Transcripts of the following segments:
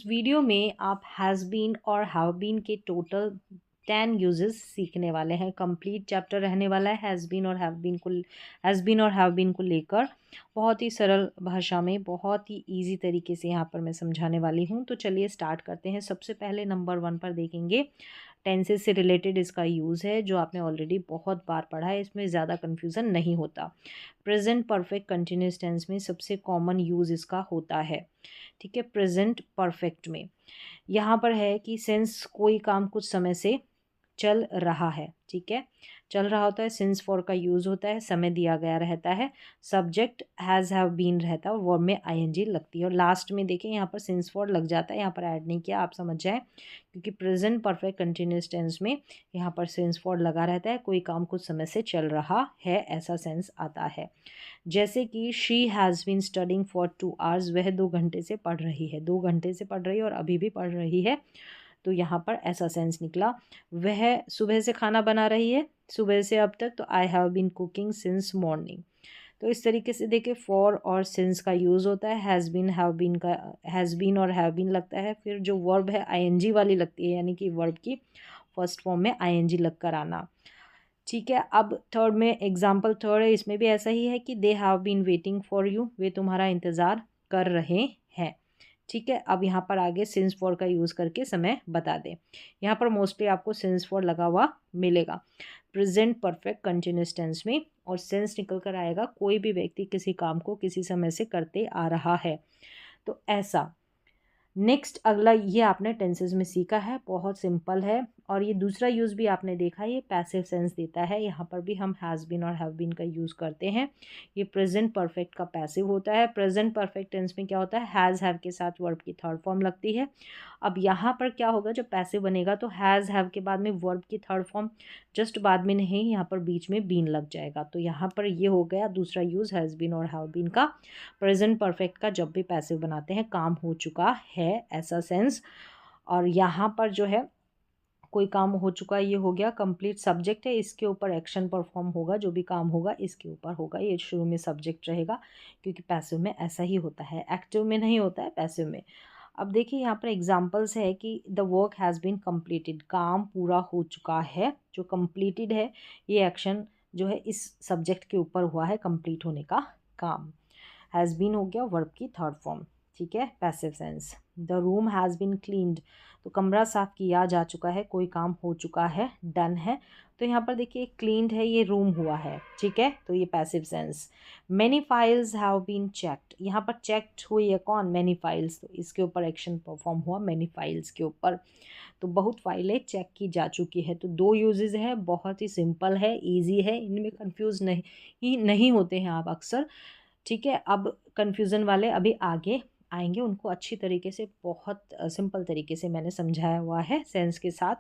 Video में आप has been और हैव बीन के टोटल 10 यूजेस सीखने वाले हैं। कंप्लीट चैप्टर रहने वाला है हैज़ बीन और हैव बीन को लेकर। बहुत ही सरल भाषा में बहुत ही इजी तरीके से यहाँ पर मैं समझाने वाली हूँ। तो चलिए स्टार्ट करते हैं। सबसे पहले नंबर 1 पर देखेंगे, टेंसेस से रिलेटेड इसका यूज़ है जो आपने ऑलरेडी बहुत बार पढ़ा है, इसमें ज़्यादा कन्फ्यूज़न नहीं होता। प्रेजेंट परफेक्ट कंटिन्यूस टेंस में सबसे कॉमन यूज़ इसका होता है। ठीक है, प्रेजेंट परफेक्ट में यहाँ पर है कि सिंस कोई काम कुछ समय से चल रहा है, ठीक है, चल रहा होता है, सिंस फॉर का यूज़ होता है, समय दिया गया रहता है, सब्जेक्ट हैज़ हैव बीन रहता है और वर्ब में आईएनजी लगती है। और लास्ट में देखें यहाँ पर सिंस फॉर लग जाता है, यहाँ पर ऐड नहीं किया, आप समझ जाए, क्योंकि प्रेजेंट परफेक्ट कंटिन्यूस टेंस में यहाँ पर सिंस फॉर लगा रहता है, कोई काम कुछ समय से चल रहा है ऐसा सेंस आता है। जैसे कि she has been studying for 2 hours, वह 2 घंटे से पढ़ रही है, 2 घंटे से पढ़ रही है और अभी भी पढ़ रही है, तो यहाँ पर ऐसा सेंस निकला। वह सुबह से खाना बना रही है, सुबह से अब तक, तो I have been cooking since morning. तो इस तरीके से देखिए फॉर और सिंस का यूज़ होता है, हैज़ बीन हैव बीन का हैज़ बीन और हैव बीन लगता है, फिर जो वर्ब है आईएनजी वाली लगती है, यानी कि वर्ब की फर्स्ट फॉर्म में आईएनजी लग कर आना। ठीक है, अब थर्ड में एग्जाम्पल थर्ड है, इसमें भी ऐसा ही है कि they have been waiting for you, वे तुम्हारा इंतज़ार कर रहे हैं। ठीक है, अब यहाँ पर आगे सिंस फॉर का यूज़ करके समय बता दें। यहाँ पर मोस्टली आपको सिंस फॉर लगा हुआ मिलेगा प्रेजेंट परफेक्ट कंटिन्यूस टेंस में, और सेंस निकल कर आएगा कोई भी व्यक्ति किसी काम को किसी समय से करते आ रहा है, तो ऐसा। नेक्स्ट अगला, ये आपने टेंसेज में सीखा है, बहुत सिंपल है। और ये दूसरा यूज़ भी आपने देखा, ये पैसिव सेंस देता है, यहाँ पर भी हम हैज़ बीन और हैव बीन का यूज़ करते हैं। ये प्रेजेंट परफेक्ट का पैसिव होता है। प्रेजेंट परफेक्ट टेंस में क्या होता है, हैज़ हैव के साथ वर्ब की थर्ड फॉर्म लगती है। अब यहाँ पर क्या होगा, जब पैसिव बनेगा तो हैज़ हैव के बाद में वर्ब की थर्ड फॉर्म जस्ट बाद में नहीं, यहाँ पर बीच में बीन लग जाएगा, तो यहाँ पर ये हो गया दूसरा यूज़ हैज़ बीन और हैव बीन का प्रेजेंट परफेक्ट का, जब भी पैसिव बनाते हैं काम हो चुका है ऐसा सेंस। और यहाँ पर जो है कोई काम हो चुका, ये हो गया कंप्लीट सब्जेक्ट है, इसके ऊपर एक्शन परफॉर्म होगा, जो भी काम होगा इसके ऊपर होगा, ये शुरू में सब्जेक्ट रहेगा, क्योंकि पैसिव में ऐसा ही होता है, एक्टिव में नहीं होता है, पैसिव में। अब देखिए यहाँ पर एग्जांपल्स है कि the work has been completed, काम पूरा हो चुका है, जो कंप्लीटेड है ये एक्शन जो है इस सब्जेक्ट के ऊपर हुआ है, कंप्लीट होने का काम। हैज़ बीन हो गया वर्ब की थर्ड फॉर्म, ठीक है, passive sense. The room has been cleaned, तो कमरा साफ़ किया जा चुका है, कोई काम हो चुका है, डन है, तो यहाँ पर देखिए क्लीन्ड है, ये रूम हुआ है, ठीक है, तो ये passive sense. Many files have been checked, यहाँ पर चेक्ड हुई है कौन, मैनी फाइल्स, तो इसके ऊपर एक्शन परफॉर्म हुआ मैनी फाइल्स के ऊपर, तो बहुत फाइलें चेक की जा चुकी है। तो 2 यूजेज है, बहुत ही सिंपल है, ईजी है, इनमें कन्फ्यूज़ नहीं होते हैं आप अक्सर। ठीक है, अब कन्फ्यूज़न वाले अभी आगे आएंगे, उनको अच्छी तरीके से बहुत सिंपल तरीके से मैंने समझाया हुआ है सेंस के साथ।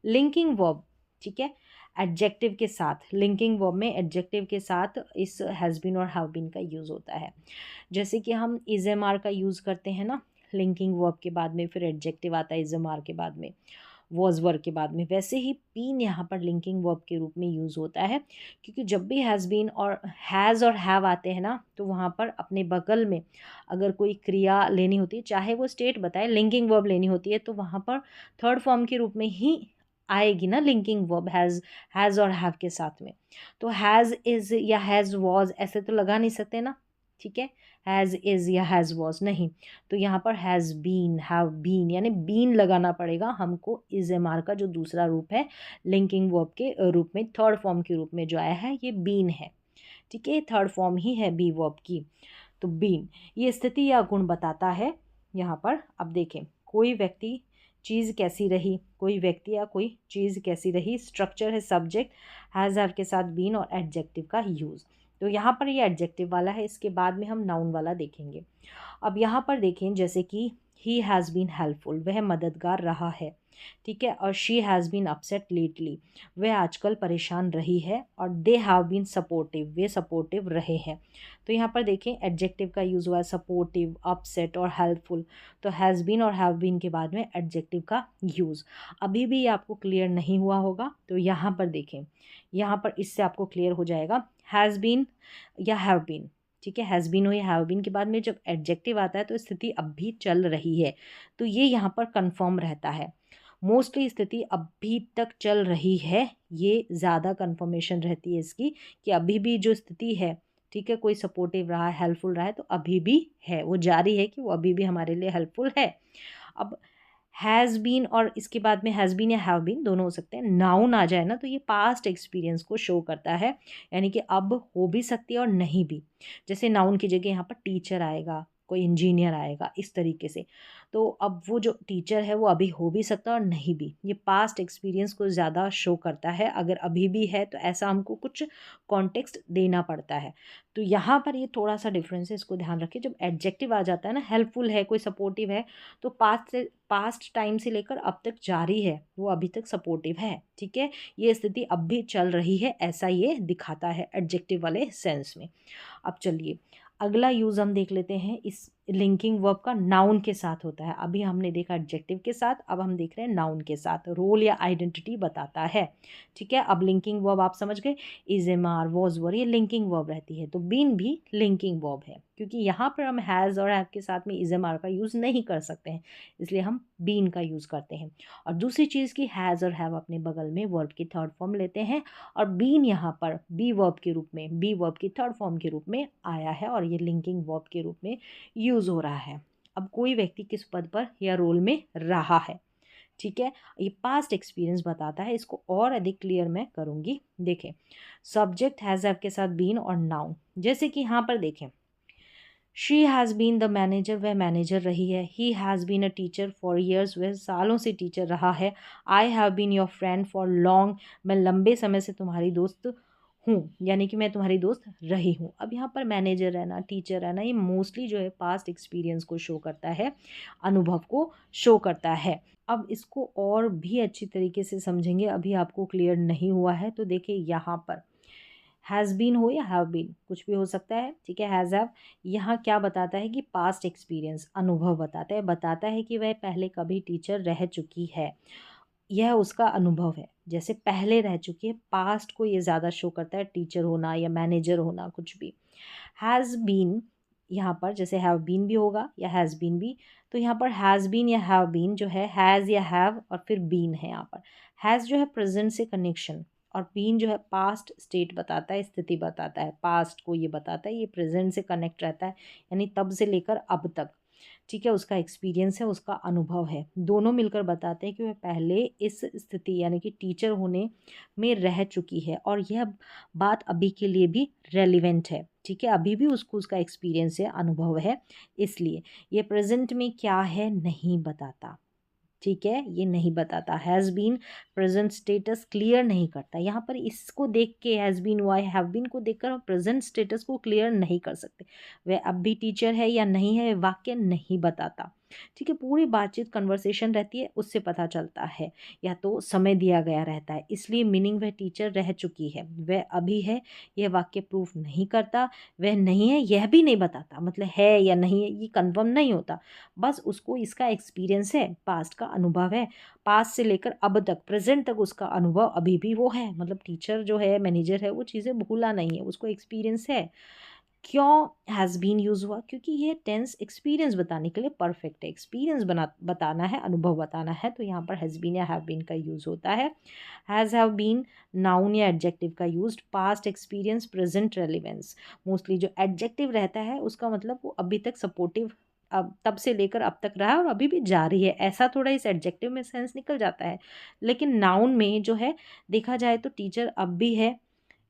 लिंकिंग वर्ब, ठीक है, एडजेक्टिव के साथ, लिंकिंग वर्ब में एडजेक्टिव के साथ इस हैज़ बीन और हैव बीन का यूज़ होता है। जैसे कि हम इज एम आर का यूज़ करते हैं ना लिंकिंग वर्ब के बाद में, फिर एडजेक्टिव आता है इज एम आर के बाद में, वॉज वर्ब के बाद में, वैसे ही बीन यहाँ पर लिंकिंग वर्ब के रूप में यूज़ होता है, क्योंकि जब भी हैज़ बीन और हैज़ और हैव आते हैं ना, तो वहाँ पर अपने बगल में अगर कोई क्रिया लेनी होती है, चाहे वो स्टेट बताए, लिंकिंग वर्ब लेनी होती है, तो वहाँ पर थर्ड फॉर्म के रूप में ही आएगी ना लिंकिंग वर्ब, हैज़ और हैव के साथ में। तो हैज़ इज़ या हैज़ वॉज ऐसे तो लगा नहीं सकते ना, ठीक है, हैज़ इज़ या हैज़ वॉज नहीं, तो यहाँ पर हैज़ बीन, हैव बीन, यानी बीन लगाना पड़ेगा हमको इज एम आर का जो दूसरा रूप है लिंकिंग वर्ब के रूप में, थर्ड फॉर्म के रूप में जो आया है ये बीन है, ठीक है, थर्ड फॉर्म ही है बी वर्ब की, तो बीन ये स्थिति या गुण बताता है यहाँ पर। अब देखें, कोई व्यक्ति चीज़ कैसी रही, कोई व्यक्ति या कोई चीज़ कैसी रही, स्ट्रक्चर है सब्जेक्ट, हैज़ हैव के साथ बीन और एडजेक्टिव का यूज़, तो यहाँ पर ये एडजेक्टिव वाला है, इसके बाद में हम नाउन वाला देखेंगे। अब यहाँ पर देखें, जैसे कि ही हैज़ बीन हेल्पफुल, वह मददगार रहा है, ठीक है, और she has been upset lately, वह आजकल परेशान रही है, और दे हैव बीन सपोर्टिव, वे सपोर्टिव रहे हैं। तो यहाँ पर देखें एडजेक्टिव का यूज़ हुआ है सपोर्टिव, अपसेट और हेल्पफुल, तो हैज़ बीन और हैव बीन के बाद में एडजेक्टिव का यूज़। अभी भी आपको क्लियर नहीं हुआ होगा, तो यहाँ पर देखें, यहाँ पर इससे आपको क्लियर हो जाएगा, हैज़ बीन या हैव बीन, ठीक है, हैज़ बीन हो या हैव बीन के बाद में जब एडजेक्टिव आता है तो स्थिति अब भी चल रही है, तो ये यहाँ पर कन्फर्म रहता है। मोस्टली स्थिति अभी तक चल रही है, ये ज़्यादा कन्फर्मेशन रहती है इसकी कि अभी भी जो स्थिति है, ठीक है, कोई सपोर्टिव रहा है, हेल्पफुल रहा है, तो अभी भी है, वो जारी है कि वो अभी भी हमारे लिए हेल्पफुल है। अब हैज़ बीन और इसके बाद में हैज़ बीन या हैव बीन दोनों हो सकते हैं। नाउन आ जाए ना तो ये पास्ट एक्सपीरियंस को शो करता है, यानी कि अब हो भी सकती है और नहीं भी। जैसे नाउन की जगह यहाँ पर टीचर आएगा, कोई इंजीनियर आएगा, इस तरीके से। तो अब वो जो टीचर है वो अभी हो भी सकता है और नहीं भी। ये पास्ट एक्सपीरियंस को ज़्यादा शो करता है। अगर अभी भी है तो ऐसा हमको कुछ कॉन्टेक्स्ट देना पड़ता है। तो यहाँ पर ये थोड़ा सा डिफरेंस है, इसको ध्यान रखिए। जब एडजेक्टिव आ जाता है ना, हेल्पफुल है, कोई सपोर्टिव है, तो पास्ट टाइम से लेकर अब तक जारी है, वो अभी तक सपोर्टिव है, ठीक है। ये स्थिति अब भी चल रही है, ऐसा ये दिखाता है एडजेक्टिव वाले सेंस में। अब चलिए अगला यूज़ हम देख लेते हैं। इस लिंकिंग वर्ब का नाउन के साथ होता है। अभी हमने देखा एडजेक्टिव के साथ, अब हम देख रहे हैं नाउन के साथ। रोल या आइडेंटिटी बताता है, ठीक है। अब लिंकिंग वर्ब आप समझ गए, is am are was were, ये लिंकिंग वर्ब रहती है। तो बीन भी लिंकिंग वर्ब है, क्योंकि यहाँ पर हम हैज़ और हैव के साथ में इज एम आर का यूज़ नहीं कर सकते हैं, इसलिए हम बीन का यूज़ करते हैं। और दूसरी चीज़ की हैज़ और हैव अपने बगल में वर्ब की थर्ड फॉर्म लेते हैं, और बीन यहाँ पर बी वर्ब के रूप में, बी वर्ब की थर्ड फॉर्म के रूप में आया है, और ये लिंकिंग वर्ब के रूप में यूज़ हो रहा है। अब कोई व्यक्ति किस पद पर या रोल में रहा है, ठीक है, ये पास्ट एक्सपीरियंस बताता है। इसको और अधिक क्लियर मैं करूँगी। देखें, सब्जेक्ट हैज़ हैव के साथ बीन और नाउन, जैसे कि यहाँ पर देखें, she has been the manager, वह मैनेजर रही है। He has been a teacher for years, वह सालों से टीचर रहा है। I have been your friend for long, मैं लंबे समय से तुम्हारी दोस्त हूँ, यानी कि मैं तुम्हारी दोस्त रही हूँ। अब यहाँ पर मैनेजर रहना, टीचर रहना, ये मोस्टली जो है पास्ट एक्सपीरियंस को शो करता है, अनुभव को शो करता है। अब इसको और भी अच्छी तरीके से समझेंगे, अभी आपको क्लियर नहीं हुआ है तो देखिए यहाँ पर हैज़ बीन हो या हैव बीन, कुछ भी हो सकता है, ठीक है। हैज़ हैव यहाँ क्या बताता है कि पास्ट एक्सपीरियंस, अनुभव बताता है कि वह पहले कभी टीचर रह चुकी है, यह उसका अनुभव है। जैसे पहले रह चुकी है, पास्ट को ये ज़्यादा शो करता है, टीचर होना या मैनेजर होना, कुछ भी। हैज़ बीन यहाँ पर जैसे हैव बीन भी होगा या हैज़ बीन भी, तो यहाँ पर हैज़ बीन या हैव बीन जो है, हैज़ या हैव और फिर बीन है। यहाँ पर हैज़ जो है प्रेजेंट से कनेक्शन, और बीन जो है पास्ट स्टेट बताता है, स्थिति बताता है, पास्ट को ये बताता है, ये प्रेजेंट से कनेक्ट रहता है, यानी तब से लेकर अब तक, ठीक है, उसका एक्सपीरियंस है, उसका अनुभव है। दोनों मिलकर बताते हैं कि वह पहले इस स्थिति यानी कि टीचर होने में रह चुकी है, और यह बात अभी के लिए भी रेलिवेंट है, ठीक है, अभी भी उसको उसका एक्सपीरियंस है, अनुभव है। इसलिए ये प्रेजेंट में क्या है नहीं बताता, ठीक है, ये नहीं बताता। Has been present status clear नहीं करता। यहाँ पर इसको देख के, हैज़ बीन हुआ है, हैव बीन को देखकर हम प्रेजेंट स्टेटस को क्लियर नहीं कर सकते। वह अब भी टीचर है या नहीं है, वाक्य नहीं बताता, ठीक है। पूरी बातचीत कन्वर्सेशन रहती है, उससे पता चलता है, या तो समय दिया गया रहता है, इसलिए मीनिंग वह टीचर रह चुकी है, वह अभी है, यह वाक्य प्रूफ नहीं करता। वह नहीं है, यह भी नहीं बताता, मतलब है या नहीं है ये कन्फर्म नहीं होता, बस उसको इसका एक्सपीरियंस है, पास्ट का अनुभव है, पास्ट से लेकर अब तक, प्रेजेंट तक उसका अनुभव अभी भी वो है, मतलब टीचर जो है, मैनेजर है, वो चीज़ें भूला नहीं है, उसको एक्सपीरियंस है। क्यों हैज़ बीन यूज़ हुआ? क्योंकि ये टेंस एक्सपीरियंस बताने के लिए परफेक्ट है, एक्सपीरियंस बताना है, अनुभव बताना है, तो यहाँ पर हैज़ बीन या हैव बीन का यूज़ होता है। हैज़ हैव बीन नाउन या एडजेक्टिव का use, past experience, present relevance. Mostly जो एडजेक्टिव रहता है उसका मतलब वो अभी तक सपोर्टिव, अब तब से लेकर अब तक रहा है और अभी भी जारी है, ऐसा थोड़ा इस एडजेक्टिव में सेंस निकल जाता है। लेकिन नाउन में जो है देखा जाए तो टीचर अब भी है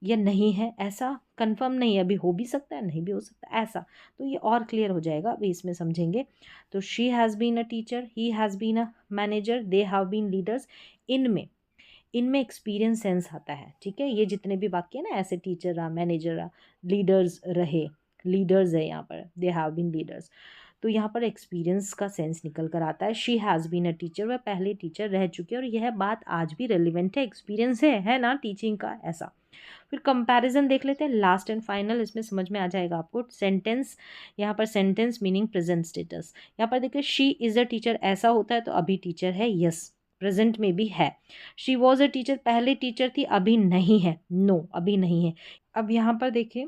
या नहीं है, ऐसा कंफर्म नहीं है, अभी हो भी सकता है, नहीं भी हो सकता, ऐसा। तो ये और क्लियर हो जाएगा, अभी इसमें समझेंगे। तो she has been a teacher, he has been a manager, they have been leaders. इनमें इनमें एक्सपीरियंस सेंस आता है, ठीक है। ये जितने भी वाक्य है ना, ऐसे टीचर रहा, मैनेजर रहा, लीडर्स रहे, लीडर्स है यहाँ पर, दे हैव बीन लीडर्स, तो यहाँ पर एक्सपीरियंस का सेंस निकल कर आता है। She has been a teacher, वह पहले टीचर रह चुकी है, और यह बात आज भी रेलिवेंट है, एक्सपीरियंस है ना टीचिंग का, ऐसा। फिर कंपैरिजन देख लेते हैं, लास्ट एंड फाइनल, इसमें समझ में आ जाएगा आपको। सेंटेंस, यहाँ पर सेंटेंस मीनिंग प्रेजेंट स्टेटस, यहाँ पर देखिए शी इज़ अ टीचर, ऐसा होता है तो अभी टीचर है, यस, प्रेजेंट में भी है। शी वॉज अ टीचर, पहले टीचर थी, अभी नहीं है, नो, अभी नहीं है। अब यहाँ पर देखिए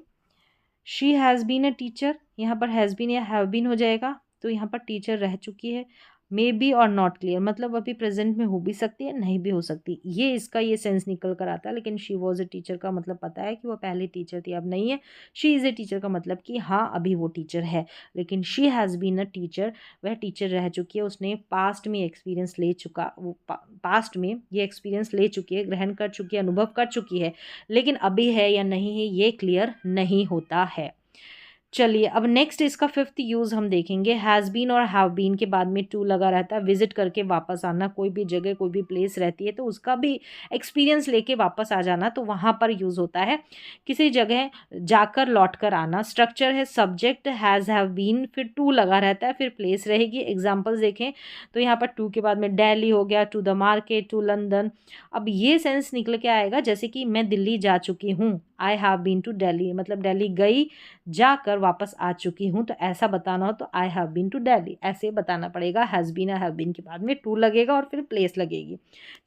she has been a teacher, यहाँ पर हैज़ बीन या हैव बीन हो जाएगा, तो यहाँ पर टीचर रह चुकी है। मे बी और नॉट क्लियर, मतलब अभी प्रेजेंट में हो भी सकती है, नहीं भी हो सकती, ये इसका ये सेंस निकल कर आता है। लेकिन शी वॉज अ टीचर का मतलब पता है कि वो पहले टीचर थी, अब नहीं है। शी इज़ ए टीचर का मतलब कि हाँ अभी वो टीचर है। लेकिन she has been a teacher, वह टीचर रह चुकी है, उसने पास्ट में एक्सपीरियंस ले चुका, वो पास्ट में ये एक्सपीरियंस ले चुकी है, ग्रहण कर चुकी है, अनुभव कर चुकी है। लेकिन अभी है या नहीं है ये क्लियर नहीं होता है। चलिए अब नेक्स्ट इसका फिफ्थ यूज़ हम देखेंगे। हैज़ बीन और हैव बीन के बाद में टू लगा रहता है। विजिट करके वापस आना, कोई भी जगह कोई भी प्लेस रहती है तो उसका भी एक्सपीरियंस लेके वापस आ जाना, तो वहाँ पर यूज़ होता है। किसी जगह जाकर लौट कर आना। स्ट्रक्चर है सब्जेक्ट हैज़ हैव बीन, फिर टू लगा रहता है, फिर प्लेस रहेगी। एग्जाम्पल्स देखें तो यहाँ पर टू के बाद में दिल्ली हो गया, to the market, to London. अब ये सेंस निकल के आएगा जैसे कि मैं दिल्ली जा चुकी हूँ, I have been to Delhi, मतलब दिल्ली गई, जाकर वापस आ चुकी हूँ, तो ऐसा बताना हो तो I have been to Delhi, ऐसे बताना पड़ेगा। हैज़ बीन हैव बीन के बाद में टू लगेगा और फिर प्लेस लगेगी।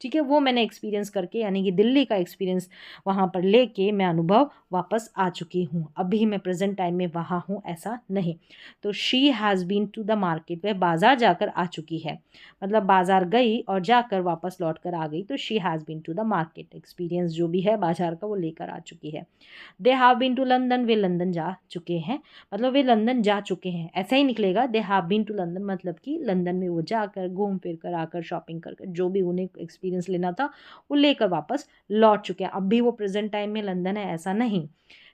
ठीक है, वो मैंने एक्सपीरियंस करके यानी कि दिल्ली का एक्सपीरियंस वहाँ पर लेके मैं अनुभव वापस आ चुकी हूँ, अभी मैं प्रेजेंट टाइम में वहाँ हूँ, ऐसा नहीं। तो she has been to the market, वह बाजार जाकर आ चुकी है, मतलब बाजार गई और जाकर वापस लौट कर आ गई, तो she has been to the market, experience जो भी है बाजार का वो लेकर आ चुकी है। They have been to London, वे लंदन जा चुके हैं, मतलब वे लंदन जा चुके हैं, ऐसा ही निकलेगा। They have been to London मतलब कि लंदन में वो जाकर घूम फिर कर आकर शॉपिंग कर जो भी उन्हें एक्सपीरियंस लेना था वो लेकर वापस लौट चुके हैं, अब भी वो प्रेजेंट टाइम में लंदन है, ऐसा नहीं।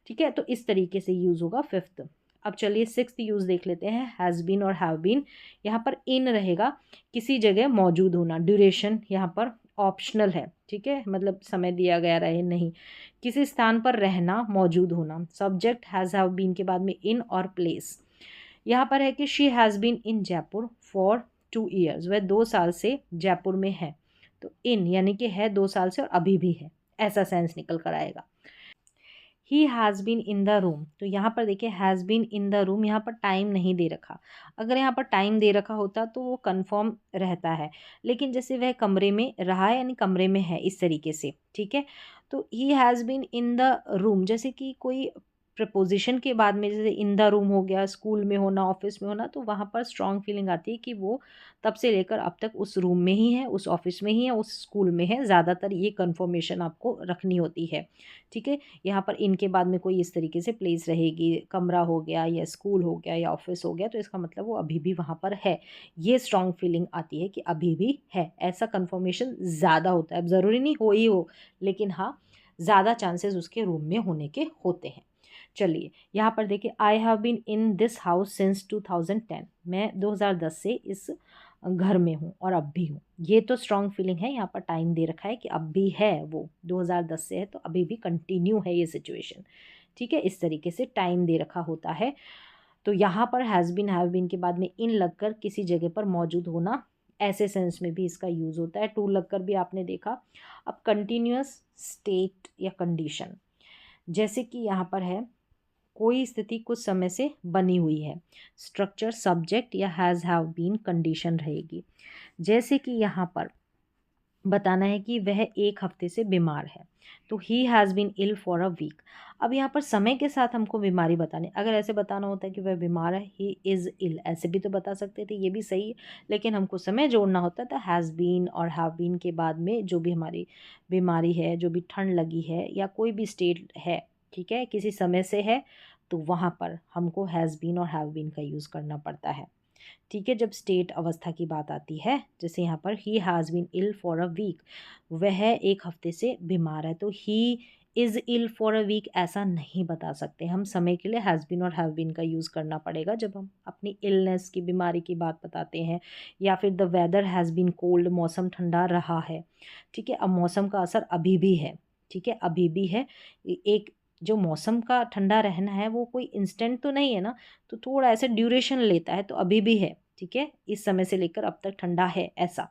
ठीक है, तो इस तरीके से यूज़ होगा फिफ्थ। अब चलिए सिक्स्थ यूज़ देख लेते हैं। हैज़ बीन और हैव बीन, यहाँ पर इन रहेगा, किसी जगह मौजूद होना। ड्यूरेशन यहाँ पर ऑप्शनल है, ठीक है, मतलब समय दिया गया रहे नहीं। किसी स्थान पर रहना, मौजूद होना। सब्जेक्ट हैज़ हैव बीन के बाद में इन और प्लेस। यहाँ पर है कि she has been in Jaipur for 2 years, वह 2 साल से जयपुर में है, तो इन यानी कि है 2 साल से और अभी भी है, ऐसा सेंस निकल कर आएगा। He has been in the room, तो यहाँ पर देखिए has been in the room, यहाँ पर टाइम नहीं दे रखा। अगर यहाँ पर टाइम दे रखा होता तो वो कन्फर्म रहता है, लेकिन जैसे वह कमरे में रहा है यानी कमरे में है, इस तरीके से। ठीक है, तो he has been in the room, जैसे कि कोई प्रपोजिशन के बाद में जैसे इन द रूम हो गया, स्कूल में होना, ऑफिस में होना, तो वहाँ पर स्ट्रॉन्ग फीलिंग आती है कि वो तब से लेकर अब तक उस रूम में ही है, उस ऑफिस में ही है, उस स्कूल में है, ज़्यादातर ये कन्फर्मेशन आपको रखनी होती है। ठीक है, यहाँ पर इनके बाद में कोई इस तरीके से प्लेस रहेगी, कमरा हो गया या स्कूल हो गया या ऑफिस हो गया, तो इसका मतलब वो अभी भी वहाँ पर है, ये स्ट्रॉन्ग फीलिंग आती है कि अभी भी है, ऐसा कन्फर्मेशन ज़्यादा होता है। अब ज़रूरी नहीं हो ही हो, लेकिन हाँ ज़्यादा चांसेस उसके रूम में होने के होते हैं। चलिए यहाँ पर देखिए, I have been in this house since 2010, मैं 2010 से इस घर में हूँ और अब भी हूँ, ये तो स्ट्रॉन्ग फीलिंग है। यहाँ पर टाइम दे रखा है कि अब भी है, वो 2010 से है तो अभी भी कंटिन्यू है ये सिचुएशन। ठीक है, इस तरीके से टाइम दे रखा होता है। तो यहाँ पर हैज़ बीन हैव बीन के बाद में इन लगकर किसी जगह पर मौजूद होना, ऐसे सेंस में भी इसका यूज़ होता है। टू लगकर भी आपने देखा। अब कंटिन्यूअस स्टेट या कंडीशन, जैसे कि यहाँ पर है कोई स्थिति कुछ समय से बनी हुई है। स्ट्रक्चर सब्जेक्ट या हैज़ हैव बीन कंडीशन रहेगी। जैसे कि यहाँ पर बताना है कि वह 1 हफ्ते से बीमार है, तो he has been ill for a week. अब यहाँ पर समय के साथ हमको बीमारी बतानी, अगर ऐसे बताना होता है कि वह बीमार है, ही इज़ इल, ऐसे भी तो बता सकते थे, ये भी सही है। लेकिन हमको समय जोड़ना होता है तो हैज़ बीन और हैव बीन के बाद में जो भी हमारी बीमारी है, जो भी ठंड लगी है या कोई भी स्टेट है, ठीक है, किसी समय से है, तो वहाँ पर हमको हैज़ बीन और हैव बीन का यूज़ करना पड़ता है। ठीक है, जब स्टेट अवस्था की बात आती है, जैसे यहाँ पर he has been ill for a week, वह 1 हफ्ते से बीमार है, तो he is ill for a week ऐसा नहीं बता सकते हम। समय के लिए हैज़ बीन और हैव बीन का यूज़ करना पड़ेगा जब हम अपनी इलनेस की बीमारी की बात बताते हैं, या फिर the weather has been cold, मौसम ठंडा रहा है। ठीक है, अब मौसम का असर अभी भी है, ठीक है, अभी भी है। एक जो मौसम का ठंडा रहना है वो कोई इंस्टेंट तो नहीं है ना, तो थोड़ा ऐसे ड्यूरेशन लेता है, तो अभी भी है। ठीक है, इस समय से लेकर अब तक ठंडा है, ऐसा।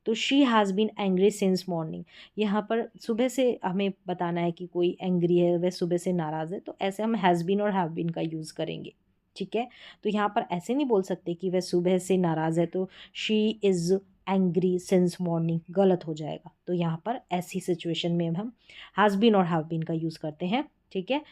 तो she has been angry since morning, यहाँ पर सुबह से हमें बताना है कि कोई एंग्री है, वह सुबह से नाराज़ है, तो ऐसे हम हैज़ बीन और हैव बीन का यूज़ करेंगे। ठीक है, तो यहाँ पर ऐसे नहीं बोल सकते कि वह सुबह से नाराज़ है तो she is angry since morning, गलत हो जाएगा। तो यहाँ पर ऐसी सिचुएशन में हम हैज़ बीन और हैव बीन का यूज़ करते हैं। ठीक है।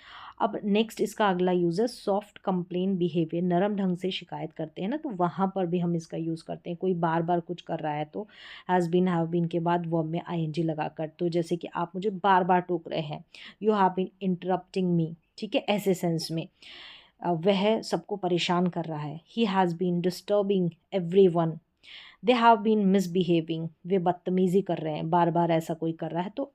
अब नेक्स्ट इसका अगला यूज़ है सॉफ्ट कंप्लेन बिहेवियर, नरम ढंग से शिकायत करते हैं ना, तो वहाँ पर भी हम इसका यूज़ करते हैं। कोई बार बार कुछ कर रहा है तो हैज़ बीन हैव बीन के बाद वर्ब में आईएनजी लगाकर, तो जैसे कि आप मुझे बार बार टोक रहे हैं, you have been interrupting me, ठीक है, ऐसे सेंस में वह सबको परेशान कर रहा है। He has been disturbing everyone, they have been misbehaving, वे बदतमीज़ी कर रहे हैं, बार बार ऐसा कोई कर रहा है, तो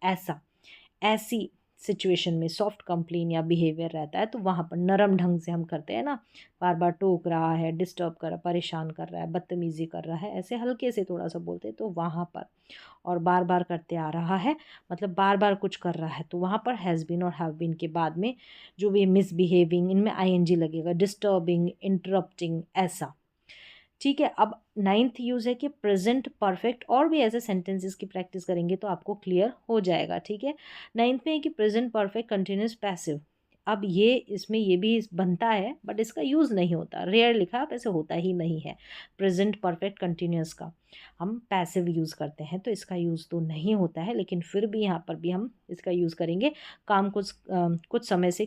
ऐसी सिचुएशन में सॉफ्ट कंप्लेन या बिहेवियर रहता है, तो वहाँ पर नरम ढंग से हम करते हैं ना, बार बार टोक रहा है, डिस्टर्ब कर रहा, परेशान कर रहा है, बदतमीज़ी कर रहा है, ऐसे हल्के से थोड़ा सा बोलते हैं तो वहाँ पर। और बार बार करते आ रहा है मतलब बार बार कुछ कर रहा है, तो वहाँ पर हैज़ बीन और हैव बीन के बाद में जो भी मिसबिहेविंग, इनमें आईएनजी लगेगा, डिस्टर्बिंग, इंटरप्टिंग, ऐसा। ठीक है। अब नाइन्थ यूज़ है कि प्रेजेंट परफेक्ट, और भी ऐसे सेंटेंसेस की प्रैक्टिस करेंगे तो आपको क्लियर हो जाएगा। ठीक है। नाइन्थ में है कि प्रेजेंट परफेक्ट कंटिन्यूस पैसिव। अब ये इसमें ये भी बनता है बट इसका यूज़ नहीं होता, रेयर लिखा है, ऐसे होता ही नहीं है। प्रेजेंट परफेक्ट कंटिन्यूस का हम पैसिव यूज़ करते हैं, तो इसका यूज़ तो नहीं होता है, लेकिन फिर भी यहाँ पर भी हम इसका यूज़ करेंगे। काम कुछ समय से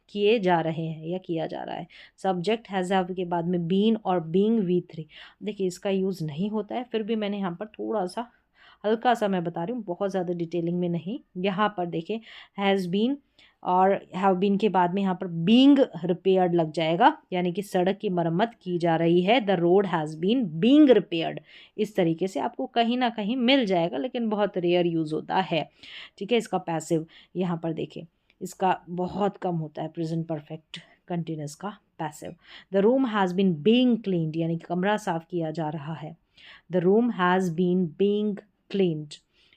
किए जा रहे हैं या किया जा रहा है। सब्जेक्ट हैज़ हैव के बाद में बीन और बीइंग V3, देखिए इसका यूज़ नहीं होता है, फिर भी मैंने यहाँ पर थोड़ा सा हल्का सा मैं बता रही हूँ, बहुत ज़्यादा डिटेलिंग में नहीं। यहाँ पर देखिए हैज़ बीन और हैव बीन के बाद में यहाँ पर बीइंग रिपेयर्ड लग जाएगा, यानी कि सड़क की मरम्मत की जा रही है। The road has been being repaired, इस तरीके से आपको कहीं ना कहीं मिल जाएगा, लेकिन बहुत रेयर यूज़ होता है। ठीक है। इसका पैसिव यहाँ पर देखिए इसका बहुत कम होता है, प्रेजेंट परफेक्ट कंटिन्यूस का पैसिव। The room has been being cleaned, यानी कि कमरा साफ किया जा रहा है। The room has been being cleaned,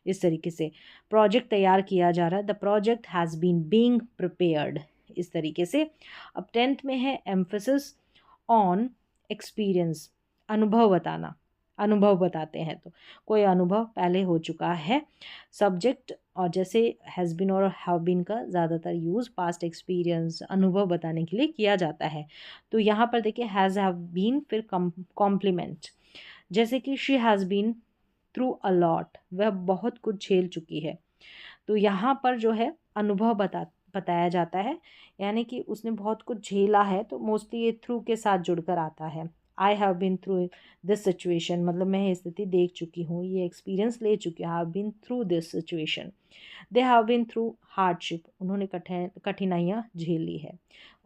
इस तरीके से। प्रोजेक्ट तैयार किया जा रहा है, the project has been being prepared, इस तरीके से। अब 10th में है एम्फेसिस ऑन एक्सपीरियंस, अनुभव बताना, अनुभव बताते हैं तो कोई अनुभव पहले हो चुका है। सब्जेक्ट और जैसे हैज़ बीन और हैव बीन का ज़्यादातर यूज़ पास्ट एक्सपीरियंस, अनुभव बताने के लिए किया जाता है। तो यहाँ पर देखिए हैज़ हैव बीन, फिर कॉम्प्लीमेंट, जैसे कि she has been through a lot, वह बहुत कुछ झेल चुकी है, तो यहाँ पर जो है अनुभव बताया जाता है, यानी कि उसने बहुत कुछ झेला है, तो मोस्टली ये थ्रू के साथ जुड़कर आता है। I have been through this situation, मतलब मैं ये स्थिति देख चुकी हूँ, ये एक्सपीरियंस ले चुकी हूँ, have been through this situation. They have been through hardship, उन्होंने कठिनाइयाँ झेल ली है।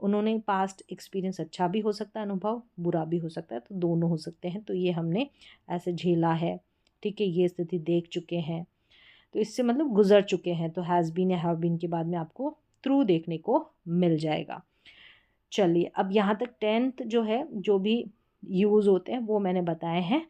उन्होंने पास्ट एक्सपीरियंस अच्छा भी हो सकता है, अनुभव बुरा भी हो सकता है, तो दोनों हो सकते हैं, तो ये हमने ऐसे झेला है। ठीक है। ये स्थिति देख चुके हैं, तो इससे मतलब गुजर चुके हैं, तो हैज़ बीन या हैव बीन के बाद में आपको थ्रू देखने को मिल जाएगा। चलिए अब यहाँ तक 10th जो है जो भी यूज़ होते हैं वो मैंने बताए हैं।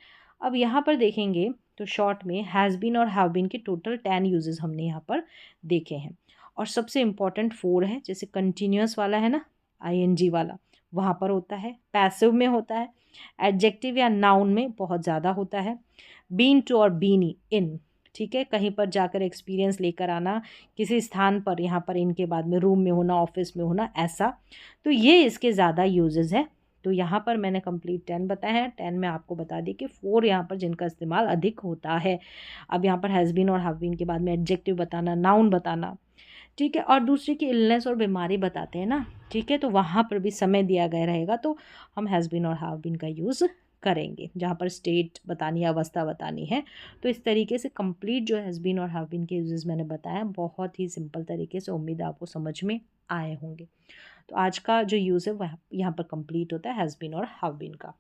अब यहाँ पर देखेंगे तो शॉर्ट में हैज़ बीन और हैव बीन के टोटल 10 यूजेस हमने यहाँ पर देखे हैं, और सबसे इम्पॉर्टेंट 4 है। जैसे कंटिन्यूस वाला है ना, आईएनजी वाला, वहाँ पर होता है। पैसिव में होता है। एडजेक्टिव या नाउन में बहुत ज़्यादा होता है। बीन टू और बीन इन, ठीक है, कहीं पर जाकर एक्सपीरियंस लेकर आना, किसी स्थान पर, यहाँ पर इनके बाद में रूम में होना, ऑफिस में होना, ऐसा, तो ये इसके ज़्यादा यूजेस हैं। तो यहाँ पर मैंने कंप्लीट 10 बताए हैं। 10 में आपको बता दी कि 4 यहाँ पर जिनका इस्तेमाल अधिक होता है। अब यहाँ पर हैज़ बीन और हैव बीन के बाद में एडजेक्टिव बताना, नाउन बताना, ठीक है, और दूसरी की इलनेस और बीमारी बताते हैं ना, ठीक है, तो वहाँ पर भी समय दिया गया रहेगा, तो हम हैज़ बीन और हैव बीन का यूज़ करेंगे। जहाँ पर स्टेट बतानी, अवस्था बतानी है, तो इस तरीके से कंप्लीट जो हैज़ बीन और हैव बीन के यूजेस मैंने बताया, बहुत ही सिंपल तरीके से, उम्मीद है आपको समझ में आए होंगे। तो आज का जो यूज़ है वह यहाँ पर कंप्लीट होता है हैज़ बीन और हैव बीन का।